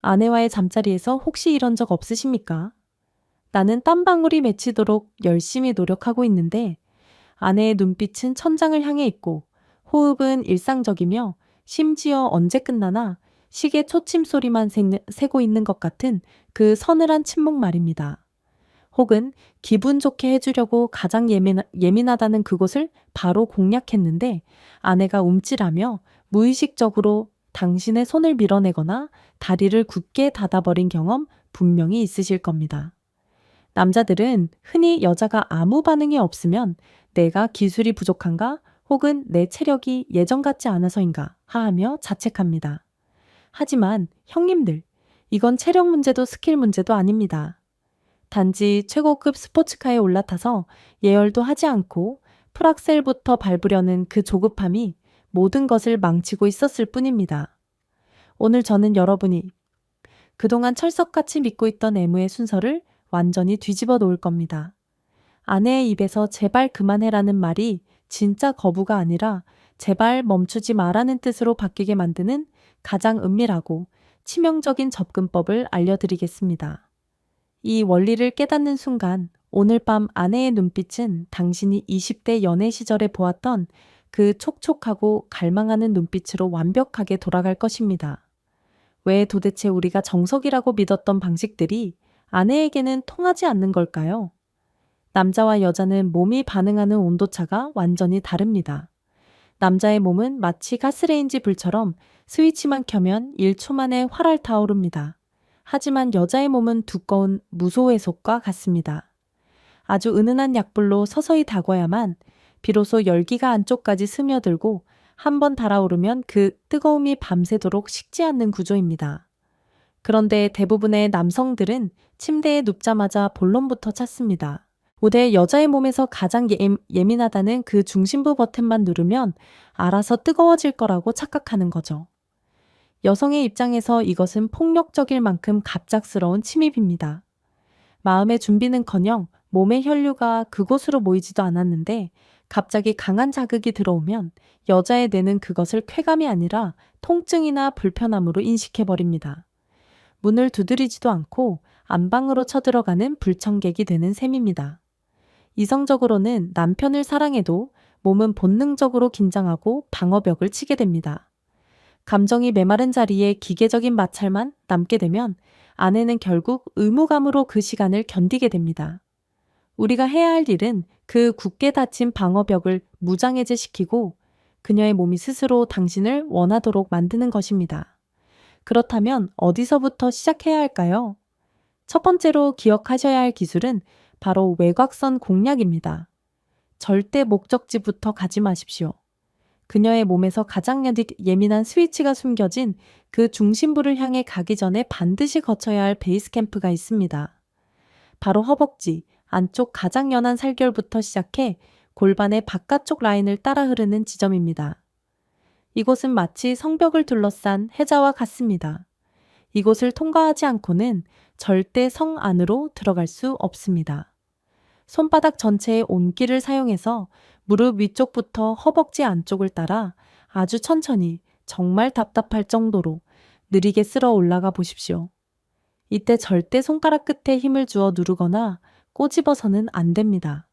아내와의 잠자리에서 혹시 이런 적 없으십니까? 나는 땀방울이 맺히도록 열심히 노력하고 있는데 아내의 눈빛은 천장을 향해 있고 호흡은 일상적이며 심지어 언제 끝나나 시계 초침 소리만 새고 있는 것 같은 그 서늘한 침묵 말입니다. 혹은 기분 좋게 해주려고 가장 예민하다는 그곳을 바로 공략했는데 아내가 움찔하며 무의식적으로 당신의 손을 밀어내거나 다리를 굳게 닫아버린 경험 분명히 있으실 겁니다. 남자들은 흔히 여자가 아무 반응이 없으면 내가 기술이 부족한가 혹은 내 체력이 예전 같지 않아서인가 하하며 자책합니다. 하지만 형님들, 이건 체력 문제도 스킬 문제도 아닙니다. 단지 최고급 스포츠카에 올라타서 예열도 하지 않고 풀악셀부터 밟으려는 그 조급함이 모든 것을 망치고 있었을 뿐입니다. 오늘 저는 여러분이 그동안 철석같이 믿고 있던 애무의 순서를 완전히 뒤집어 놓을 겁니다. 아내의 입에서 제발 그만해라는 말이 진짜 거부가 아니라 제발 멈추지 마라는 뜻으로 바뀌게 만드는 가장 은밀하고 치명적인 접근법을 알려드리겠습니다. 이 원리를 깨닫는 순간 오늘 밤 아내의 눈빛은 당신이 20대 연애 시절에 보았던 그 촉촉하고 갈망하는 눈빛으로 완벽하게 돌아갈 것입니다. 왜 도대체 우리가 정석이라고 믿었던 방식들이 아내에게는 통하지 않는 걸까요? 남자와 여자는 몸이 반응하는 온도차가 완전히 다릅니다. 남자의 몸은 마치 가스레인지 불처럼 스위치만 켜면 1초 만에 활활 타오릅니다. 하지만 여자의 몸은 두꺼운 무소회속과 같습니다. 아주 은은한 약불로 서서히 다궈야만 비로소 열기가 안쪽까지 스며들고 한번 달아오르면 그 뜨거움이 밤새도록 식지 않는 구조입니다. 그런데 대부분의 남성들은 침대에 눕자마자 본론부터 찾습니다. 고대 여자의 몸에서 가장 예민하다는 그 중심부 버튼만 누르면 알아서 뜨거워질 거라고 착각하는 거죠. 여성의 입장에서 이것은 폭력적일 만큼 갑작스러운 침입입니다. 마음의 준비는커녕 몸의 혈류가 그곳으로 모이지도 않았는데 갑자기 강한 자극이 들어오면 여자의 뇌는 그것을 쾌감이 아니라 통증이나 불편함으로 인식해버립니다. 문을 두드리지도 않고 안방으로 쳐들어가는 불청객이 되는 셈입니다. 이성적으로는 남편을 사랑해도 몸은 본능적으로 긴장하고 방어벽을 치게 됩니다. 감정이 메마른 자리에 기계적인 마찰만 남게 되면 아내는 결국 의무감으로 그 시간을 견디게 됩니다. 우리가 해야 할 일은 그 굳게 닫힌 방어벽을 무장해제시키고 그녀의 몸이 스스로 당신을 원하도록 만드는 것입니다. 그렇다면 어디서부터 시작해야 할까요? 첫 번째로 기억하셔야 할 기술은 바로 외곽선 공략입니다. 절대 목적지부터 가지 마십시오. 그녀의 몸에서 가장 예민한 스위치가 숨겨진 그 중심부를 향해 가기 전에 반드시 거쳐야 할 베이스 캠프가 있습니다. 바로 허벅지, 안쪽 가장 연한 살결부터 시작해 골반의 바깥쪽 라인을 따라 흐르는 지점입니다. 이곳은 마치 성벽을 둘러싼 해자와 같습니다. 이곳을 통과하지 않고는 절대 성 안으로 들어갈 수 없습니다. 손바닥 전체의 온기를 사용해서 무릎 위쪽부터 허벅지 안쪽을 따라 아주 천천히 정말 답답할 정도로 느리게 쓸어 올라가 보십시오. 이때 절대 손가락 끝에 힘을 주어 누르거나 꼬집어서는 안 됩니다.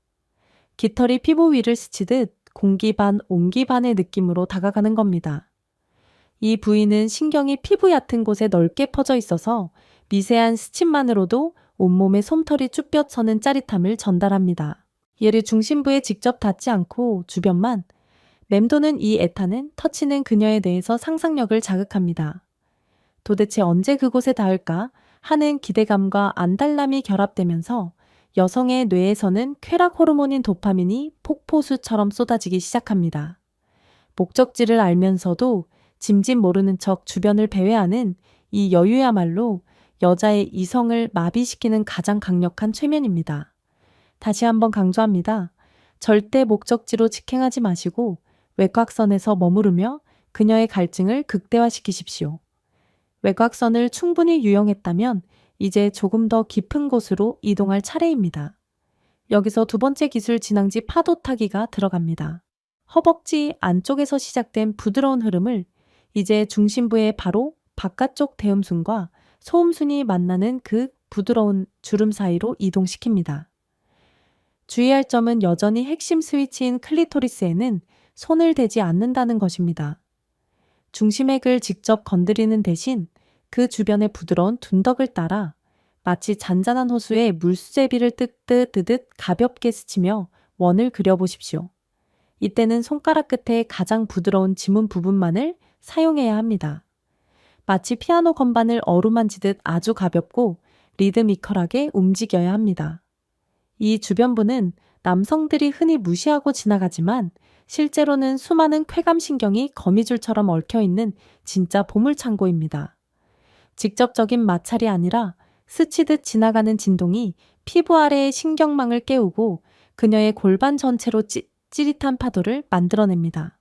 깃털이 피부 위를 스치듯 공기 반 온기 반의 느낌으로 다가가는 겁니다. 이 부위는 신경이 피부 얕은 곳에 넓게 퍼져 있어서 미세한 스침만으로도 온몸에 솜털이 쭈뼛서는 짜릿함을 전달합니다. 얘를 중심부에 직접 닿지 않고 주변만 맴도는 이 에탄은 터치는 그녀의 뇌에서 상상력을 자극합니다. 도대체 언제 그곳에 닿을까 하는 기대감과 안달남이 결합되면서 여성의 뇌에서는 쾌락 호르몬인 도파민이 폭포수처럼 쏟아지기 시작합니다. 목적지를 알면서도 짐짓 모르는 척 주변을 배회하는 이 여유야말로 여자의 이성을 마비시키는 가장 강력한 최면입니다. 다시 한번 강조합니다. 절대 목적지로 직행하지 마시고 외곽선에서 머무르며 그녀의 갈증을 극대화시키십시오. 외곽선을 충분히 유용했다면 이제 조금 더 깊은 곳으로 이동할 차례입니다. 여기서 두 번째 기술 진앙지 파도 타기가 들어갑니다. 허벅지 안쪽에서 시작된 부드러운 흐름을 이제 중심부의 바로 바깥쪽 대음순과 소음순이 만나는 그 부드러운 주름 사이로 이동시킵니다. 주의할 점은 여전히 핵심 스위치인 클리토리스에는 손을 대지 않는다는 것입니다. 중심액을 직접 건드리는 대신 그 주변의 부드러운 둔덕을 따라 마치 잔잔한 호수에 물수제비를 뜨듯 가볍게 스치며 원을 그려보십시오. 이때는 손가락 끝에 가장 부드러운 지문 부분만을 사용해야 합니다. 마치 피아노 건반을 어루만지듯 아주 가볍고 리드미컬하게 움직여야 합니다. 이 주변부는 남성들이 흔히 무시하고 지나가지만 실제로는 수많은 쾌감신경이 거미줄처럼 얽혀있는 진짜 보물창고입니다. 직접적인 마찰이 아니라 스치듯 지나가는 진동이 피부 아래의 신경망을 깨우고 그녀의 골반 전체로 찌릿한 파도를 만들어냅니다.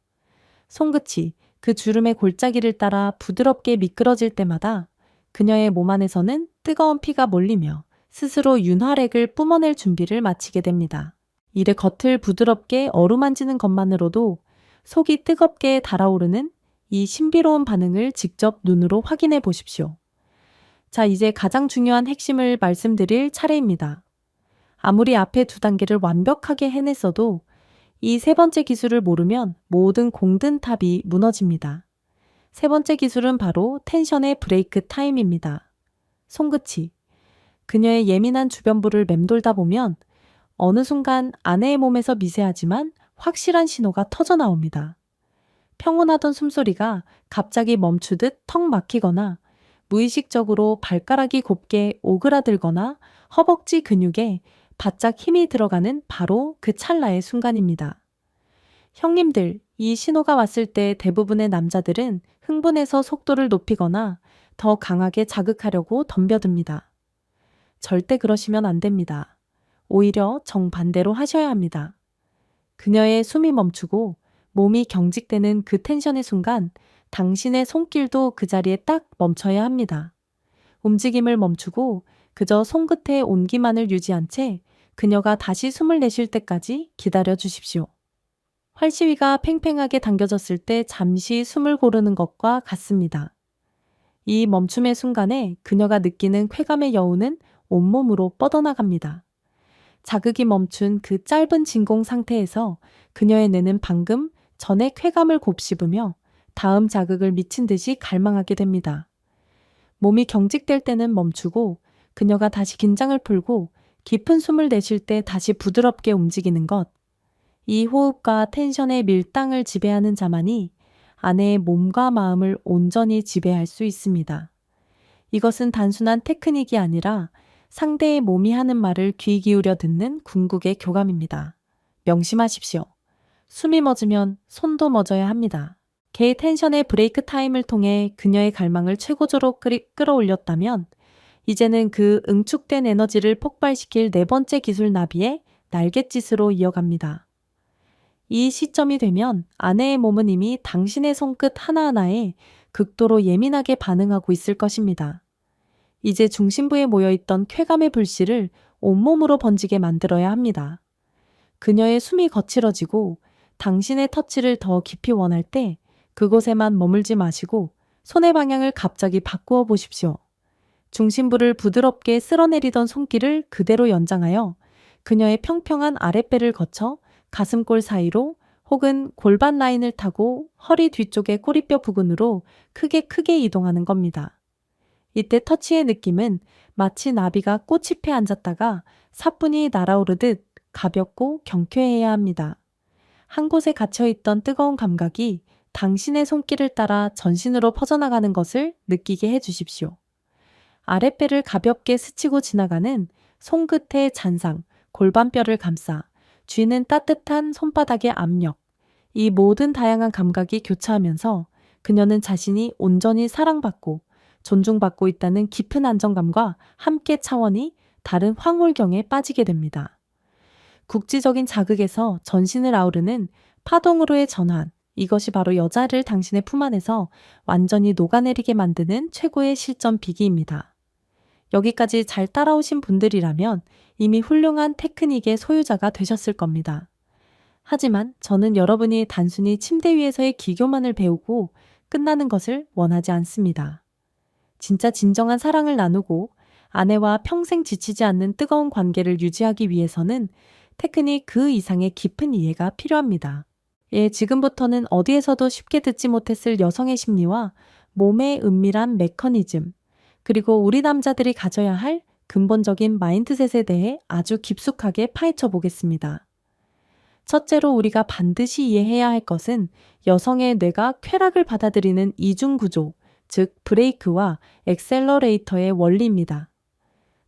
손끝이 그 주름의 골짜기를 따라 부드럽게 미끄러질 때마다 그녀의 몸 안에서는 뜨거운 피가 몰리며 스스로 윤활액을 뿜어낼 준비를 마치게 됩니다. 이래 겉을 부드럽게 어루만지는 것만으로도 속이 뜨겁게 달아오르는 이 신비로운 반응을 직접 눈으로 확인해 보십시오. 자, 이제 가장 중요한 핵심을 말씀드릴 차례입니다. 아무리 앞에 두 단계를 완벽하게 해냈어도 이 세 번째 기술을 모르면 모든 공든탑이 무너집니다. 세 번째 기술은 바로 텐션의 브레이크 타임입니다. 손끝이 그녀의 예민한 주변부를 맴돌다 보면 어느 순간 아내의 몸에서 미세하지만 확실한 신호가 터져 나옵니다. 평온하던 숨소리가 갑자기 멈추듯 턱 막히거나 무의식적으로 발가락이 곱게 오그라들거나 허벅지 근육에 바짝 힘이 들어가는 바로 그 찰나의 순간입니다. 형님들, 이 신호가 왔을 때 대부분의 남자들은 흥분해서 속도를 높이거나 더 강하게 자극하려고 덤벼듭니다. 절대 그러시면 안 됩니다. 오히려 정반대로 하셔야 합니다. 그녀의 숨이 멈추고 몸이 경직되는 그 텐션의 순간 당신의 손길도 그 자리에 딱 멈춰야 합니다. 움직임을 멈추고 그저 손끝의 온기만을 유지한 채 그녀가 다시 숨을 내쉴 때까지 기다려 주십시오. 활시위가 팽팽하게 당겨졌을 때 잠시 숨을 고르는 것과 같습니다. 이 멈춤의 순간에 그녀가 느끼는 쾌감의 여운은 온몸으로 뻗어나갑니다. 자극이 멈춘 그 짧은 진공 상태에서 그녀의 뇌는 방금 전의 쾌감을 곱씹으며 다음 자극을 미친 듯이 갈망하게 됩니다. 몸이 경직될 때는 멈추고 그녀가 다시 긴장을 풀고 깊은 숨을 내쉴 때 다시 부드럽게 움직이는 것. 이 호흡과 텐션의 밀당을 지배하는 자만이 아내의 몸과 마음을 온전히 지배할 수 있습니다. 이것은 단순한 테크닉이 아니라 상대의 몸이 하는 말을 귀 기울여 듣는 궁극의 교감입니다. 명심하십시오. 숨이 멎으면 손도 멎어야 합니다. 개의 텐션의 브레이크 타임을 통해 그녀의 갈망을 최고조로 끌어올렸다면 이제는 그 응축된 에너지를 폭발시킬 네 번째 기술 나비의 날갯짓으로 이어갑니다. 이 시점이 되면 아내의 몸은 이미 당신의 손끝 하나하나에 극도로 예민하게 반응하고 있을 것입니다. 이제 중심부에 모여있던 쾌감의 불씨를 온몸으로 번지게 만들어야 합니다. 그녀의 숨이 거칠어지고 당신의 터치를 더 깊이 원할 때 그곳에만 머물지 마시고 손의 방향을 갑자기 바꾸어 보십시오. 중심부를 부드럽게 쓸어내리던 손길을 그대로 연장하여 그녀의 평평한 아랫배를 거쳐 가슴골 사이로 혹은 골반 라인을 타고 허리 뒤쪽의 꼬리뼈 부근으로 크게 이동하는 겁니다. 이때 터치의 느낌은 마치 나비가 꽃잎에 앉았다가 사뿐히 날아오르듯 가볍고 경쾌해야 합니다. 한 곳에 갇혀있던 뜨거운 감각이 당신의 손길을 따라 전신으로 퍼져나가는 것을 느끼게 해주십시오. 아랫배를 가볍게 스치고 지나가는 손끝의 잔상, 골반뼈를 감싸 쥐는 따뜻한 손바닥의 압력, 이 모든 다양한 감각이 교차하면서 그녀는 자신이 온전히 사랑받고 존중받고 있다는 깊은 안정감과 함께 차원이 다른 황홀경에 빠지게 됩니다. 국지적인 자극에서 전신을 아우르는 파동으로의 전환, 이것이 바로 여자를 당신의 품 안에서 완전히 녹아내리게 만드는 최고의 실전 비기입니다. 여기까지 잘 따라오신 분들이라면 이미 훌륭한 테크닉의 소유자가 되셨을 겁니다. 하지만 저는 여러분이 단순히 침대 위에서의 기교만을 배우고 끝나는 것을 원하지 않습니다. 진짜 진정한 사랑을 나누고 아내와 평생 지치지 않는 뜨거운 관계를 유지하기 위해서는 테크닉 그 이상의 깊은 이해가 필요합니다. 예, 지금부터는 어디에서도 쉽게 듣지 못했을 여성의 심리와 몸의 은밀한 메커니즘, 그리고 우리 남자들이 가져야 할 근본적인 마인드셋에 대해 아주 깊숙하게 파헤쳐 보겠습니다. 첫째로 우리가 반드시 이해해야 할 것은 여성의 뇌가 쾌락을 받아들이는 이중 구조, 즉 브레이크와 엑셀러레이터의 원리입니다.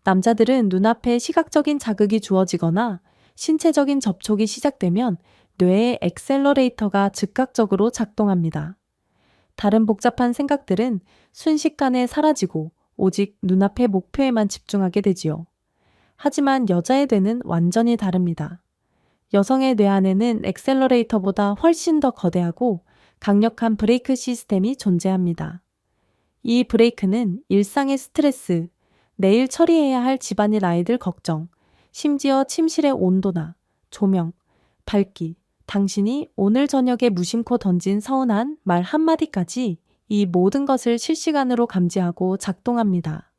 남자들은 눈앞에 시각적인 자극이 주어지거나 신체적인 접촉이 시작되면 뇌의 엑셀러레이터가 즉각적으로 작동합니다. 다른 복잡한 생각들은 순식간에 사라지고 오직 눈앞의 목표에만 집중하게 되지요. 하지만 여자의 뇌는 완전히 다릅니다. 여성의 뇌 안에는 엑셀러레이터보다 훨씬 더 거대하고 강력한 브레이크 시스템이 존재합니다. 이 브레이크는 일상의 스트레스, 내일 처리해야 할 집안일 아이들 걱정, 심지어 침실의 온도나 조명, 밝기, 당신이 오늘 저녁에 무심코 던진 서운한 말 한마디까지 이 모든 것을 실시간으로 감지하고 작동합니다.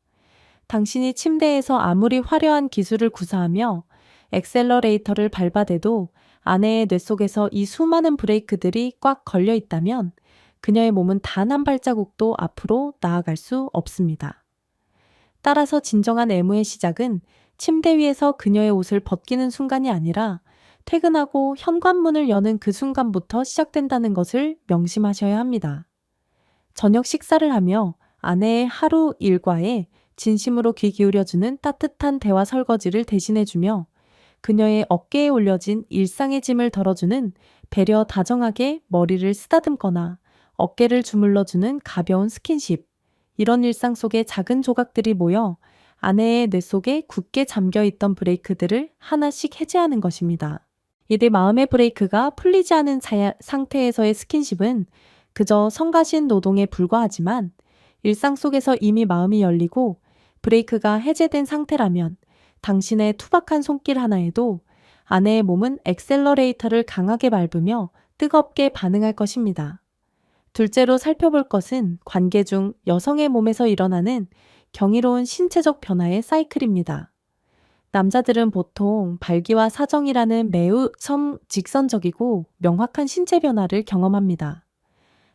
당신이 침대에서 아무리 화려한 기술을 구사하며 엑셀러레이터를 밟아대도 아내의 뇌 속에서 이 수많은 브레이크들이 꽉 걸려 있다면 그녀의 몸은 단 한 발자국도 앞으로 나아갈 수 없습니다. 따라서 진정한 애무의 시작은 침대 위에서 그녀의 옷을 벗기는 순간이 아니라 퇴근하고 현관문을 여는 그 순간부터 시작된다는 것을 명심하셔야 합니다. 저녁 식사를 하며 아내의 하루 일과에 진심으로 귀 기울여주는 따뜻한 대화 설거지를 대신해주며 그녀의 어깨에 올려진 일상의 짐을 덜어주는 배려 다정하게 머리를 쓰다듬거나 어깨를 주물러주는 가벼운 스킨십, 이런 일상 속의 작은 조각들이 모여 아내의 뇌 속에 굳게 잠겨있던 브레이크들을 하나씩 해제하는 것입니다. 이들 마음의 브레이크가 풀리지 않은 상태에서의 스킨십은 그저 성가신 노동에 불과하지만 일상 속에서 이미 마음이 열리고 브레이크가 해제된 상태라면 당신의 투박한 손길 하나에도 아내의 몸은 엑셀러레이터를 강하게 밟으며 뜨겁게 반응할 것입니다. 둘째로 살펴볼 것은 관계 중 여성의 몸에서 일어나는 경이로운 신체적 변화의 사이클입니다. 남자들은 보통 발기와 사정이라는 매우 직선적이고 명확한 신체 변화를 경험합니다.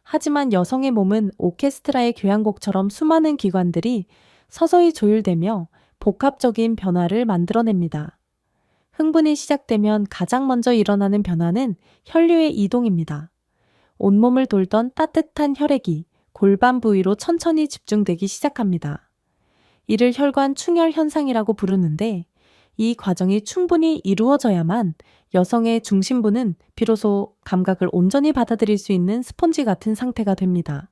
하지만 여성의 몸은 오케스트라의 교향곡처럼 수많은 기관들이 서서히 조율되며 복합적인 변화를 만들어냅니다. 흥분이 시작되면 가장 먼저 일어나는 변화는 혈류의 이동입니다. 온몸을 돌던 따뜻한 혈액이 골반 부위로 천천히 집중되기 시작합니다. 이를 혈관 충혈 현상이라고 부르는데 이 과정이 충분히 이루어져야만 여성의 중심부는 비로소 감각을 온전히 받아들일 수 있는 스폰지 같은 상태가 됩니다.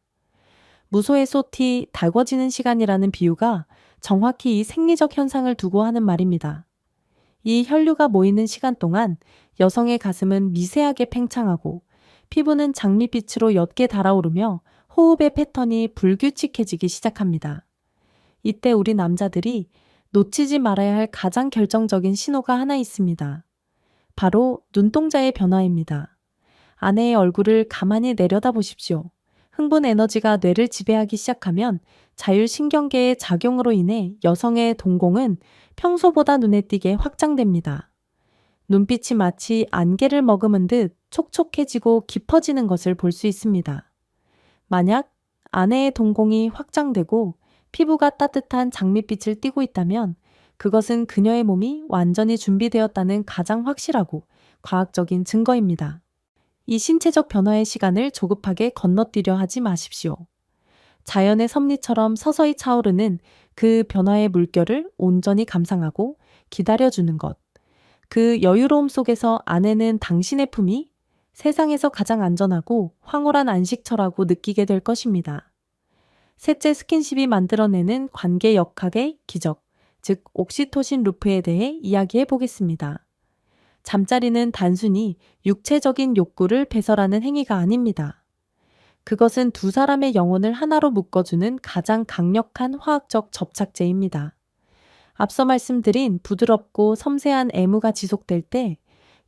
무소의 솥이 달궈지는 시간이라는 비유가 정확히 이 생리적 현상을 두고 하는 말입니다. 이 혈류가 모이는 시간 동안 여성의 가슴은 미세하게 팽창하고 피부는 장밋빛으로 옅게 달아오르며 호흡의 패턴이 불규칙해지기 시작합니다. 이때 우리 남자들이 놓치지 말아야 할 가장 결정적인 신호가 하나 있습니다. 바로 눈동자의 변화입니다. 아내의 얼굴을 가만히 내려다 보십시오. 흥분 에너지가 뇌를 지배하기 시작하면 자율신경계의 작용으로 인해 여성의 동공은 평소보다 눈에 띄게 확장됩니다. 눈빛이 마치 안개를 머금은 듯 촉촉해지고 깊어지는 것을 볼 수 있습니다. 만약 아내의 동공이 확장되고 피부가 따뜻한 장밋빛을 띠고 있다면 그것은 그녀의 몸이 완전히 준비되었다는 가장 확실하고 과학적인 증거입니다. 이 신체적 변화의 시간을 조급하게 건너뛰려 하지 마십시오. 자연의 섭리처럼 서서히 차오르는 그 변화의 물결을 온전히 감상하고 기다려주는 것. 그 여유로움 속에서 아내는 당신의 품이 세상에서 가장 안전하고 황홀한 안식처라고 느끼게 될 것입니다. 셋째, 스킨십이 만들어내는 관계 역학의 기적, 즉 옥시토신 루프에 대해 이야기해 보겠습니다. 잠자리는 단순히 육체적인 욕구를 배설하는 행위가 아닙니다. 그것은 두 사람의 영혼을 하나로 묶어주는 가장 강력한 화학적 접착제입니다. 앞서 말씀드린 부드럽고 섬세한 애무가 지속될 때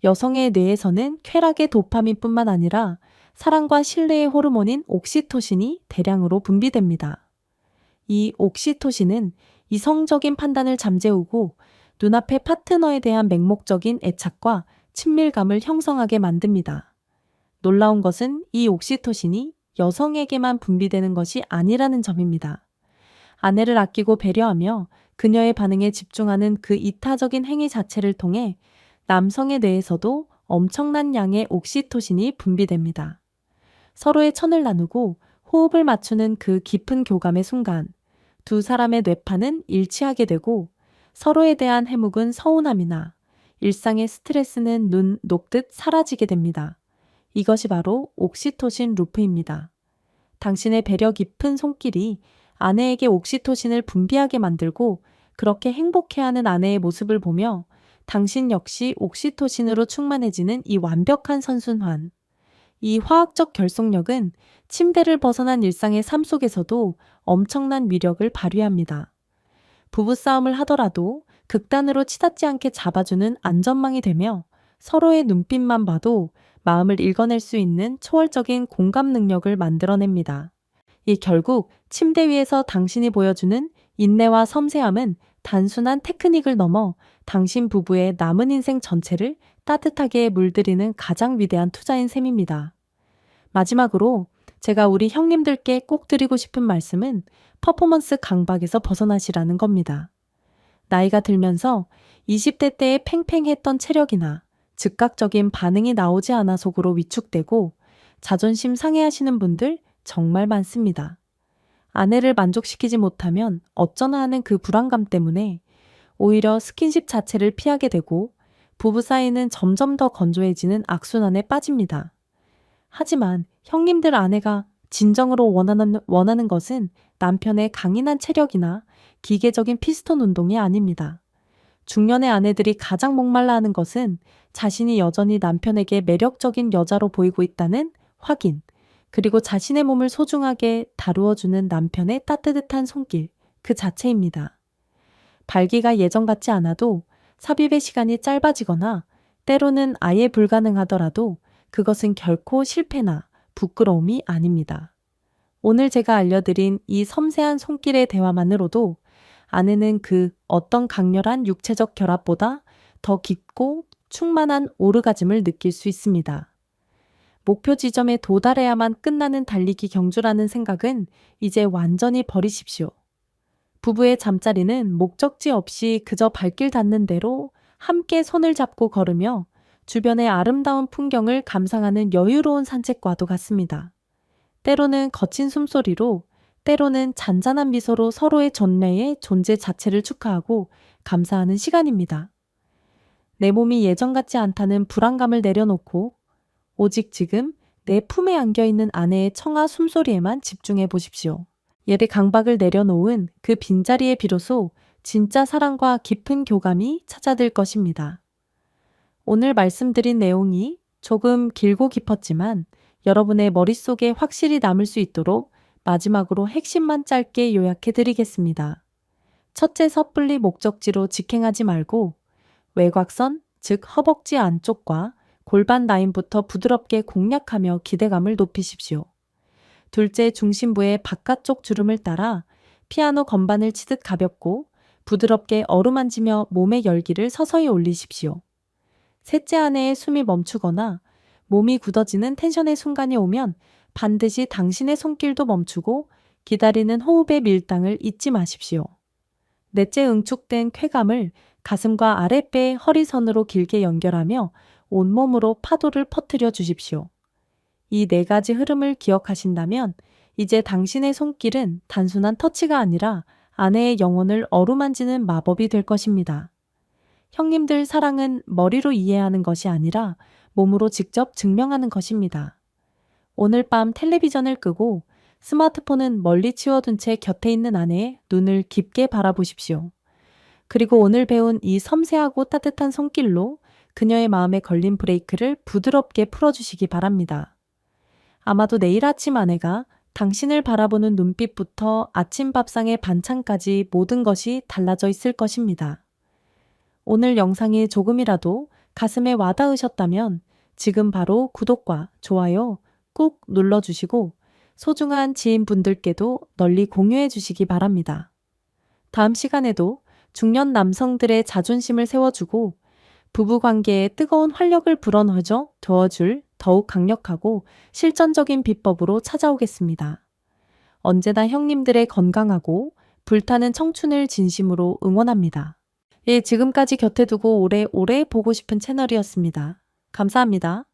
여성의 뇌에서는 쾌락의 도파민뿐만 아니라 사랑과 신뢰의 호르몬인 옥시토신이 대량으로 분비됩니다. 이 옥시토신은 이성적인 판단을 잠재우고 눈앞의 파트너에 대한 맹목적인 애착과 친밀감을 형성하게 만듭니다. 놀라운 것은 이 옥시토신이 여성에게만 분비되는 것이 아니라는 점입니다. 아내를 아끼고 배려하며 그녀의 반응에 집중하는 그 이타적인 행위 자체를 통해 남성의 뇌에서도 엄청난 양의 옥시토신이 분비됩니다. 서로의 천을 나누고 호흡을 맞추는 그 깊은 교감의 순간, 두 사람의 뇌파는 일치하게 되고 서로에 대한 해묵은 서운함이나 일상의 스트레스는 눈 녹듯 사라지게 됩니다. 이것이 바로 옥시토신 루프입니다. 당신의 배려 깊은 손길이 아내에게 옥시토신을 분비하게 만들고 그렇게 행복해하는 아내의 모습을 보며 당신 역시 옥시토신으로 충만해지는 이 완벽한 선순환. 이 화학적 결속력은 침대를 벗어난 일상의 삶 속에서도 엄청난 위력을 발휘합니다. 부부싸움을 하더라도 극단으로 치닫지 않게 잡아주는 안전망이 되며 서로의 눈빛만 봐도 마음을 읽어낼 수 있는 초월적인 공감 능력을 만들어냅니다. 이 결국 침대 위에서 당신이 보여주는 인내와 섬세함은 단순한 테크닉을 넘어 당신 부부의 남은 인생 전체를 따뜻하게 물들이는 가장 위대한 투자인 셈입니다. 마지막으로 제가 우리 형님들께 꼭 드리고 싶은 말씀은 퍼포먼스 강박에서 벗어나시라는 겁니다. 나이가 들면서 20대 때의 팽팽했던 체력이나 즉각적인 반응이 나오지 않아 속으로 위축되고 자존심 상해하시는 분들 정말 많습니다. 아내를 만족시키지 못하면 어쩌나 하는 그 불안감 때문에 오히려 스킨십 자체를 피하게 되고 부부 사이는 점점 더 건조해지는 악순환에 빠집니다. 하지만 형님들 아내가 진정으로 원하는 것은 남편의 강인한 체력이나 기계적인 피스톤 운동이 아닙니다. 중년의 아내들이 가장 목말라 하는 것은 자신이 여전히 남편에게 매력적인 여자로 보이고 있다는 확인, 그리고 자신의 몸을 소중하게 다루어주는 남편의 따뜻한 손길, 그 자체입니다. 발기가 예전 같지 않아도 삽입의 시간이 짧아지거나 때로는 아예 불가능하더라도 그것은 결코 실패나 부끄러움이 아닙니다. 오늘 제가 알려드린 이 섬세한 손길의 대화만으로도 아내는 그 어떤 강렬한 육체적 결합보다 더 깊고 충만한 오르가즘을 느낄 수 있습니다. 목표 지점에 도달해야만 끝나는 달리기 경주라는 생각은 이제 완전히 버리십시오. 부부의 잠자리는 목적지 없이 그저 발길 닿는 대로 함께 손을 잡고 걸으며 주변의 아름다운 풍경을 감상하는 여유로운 산책과도 같습니다. 때로는 거친 숨소리로, 때로는 잔잔한 미소로 서로의 전례의 존재 자체를 축하하고 감사하는 시간입니다. 내 몸이 예전 같지 않다는 불안감을 내려놓고 오직 지금 내 품에 안겨있는 아내의 청아 숨소리에만 집중해 보십시오. 예의 강박을 내려놓은 그 빈자리에 비로소 진짜 사랑과 깊은 교감이 찾아들 것입니다. 오늘 말씀드린 내용이 조금 길고 깊었지만 여러분의 머릿속에 확실히 남을 수 있도록 마지막으로 핵심만 짧게 요약해 드리겠습니다. 첫째, 섣불리 목적지로 직행하지 말고 외곽선, 즉 허벅지 안쪽과 골반 라인부터 부드럽게 공략하며 기대감을 높이십시오. 둘째, 중심부의 바깥쪽 주름을 따라 피아노 건반을 치듯 가볍고 부드럽게 어루만지며 몸의 열기를 서서히 올리십시오. 셋째, 아내의 숨이 멈추거나 몸이 굳어지는 텐션의 순간이 오면 반드시 당신의 손길도 멈추고 기다리는 호흡의 밀당을 잊지 마십시오. 넷째, 응축된 쾌감을 가슴과 아랫배의 허리선으로 길게 연결하며 온몸으로 파도를 퍼뜨려 주십시오. 이 네 가지 흐름을 기억하신다면 이제 당신의 손길은 단순한 터치가 아니라 아내의 영혼을 어루만지는 마법이 될 것입니다. 형님들, 사랑은 머리로 이해하는 것이 아니라 몸으로 직접 증명하는 것입니다. 오늘 밤 텔레비전을 끄고 스마트폰은 멀리 치워둔 채 곁에 있는 아내의 눈을 깊게 바라보십시오. 그리고 오늘 배운 이 섬세하고 따뜻한 손길로 그녀의 마음에 걸린 브레이크를 부드럽게 풀어주시기 바랍니다. 아마도 내일 아침 아내가 당신을 바라보는 눈빛부터 아침 밥상의 반찬까지 모든 것이 달라져 있을 것입니다. 오늘 영상이 조금이라도 가슴에 와닿으셨다면 지금 바로 구독과 좋아요 꾹 눌러주시고 소중한 지인분들께도 널리 공유해 주시기 바랍니다. 다음 시간에도 중년 남성들의 자존심을 세워주고 부부 관계에 뜨거운 활력을 불어넣어 도와줄 더욱 강력하고 실전적인 비법으로 찾아오겠습니다. 언제나 형님들의 건강하고 불타는 청춘을 진심으로 응원합니다. 예, 지금까지 곁에 두고 오래오래 보고 싶은 채널이었습니다. 감사합니다.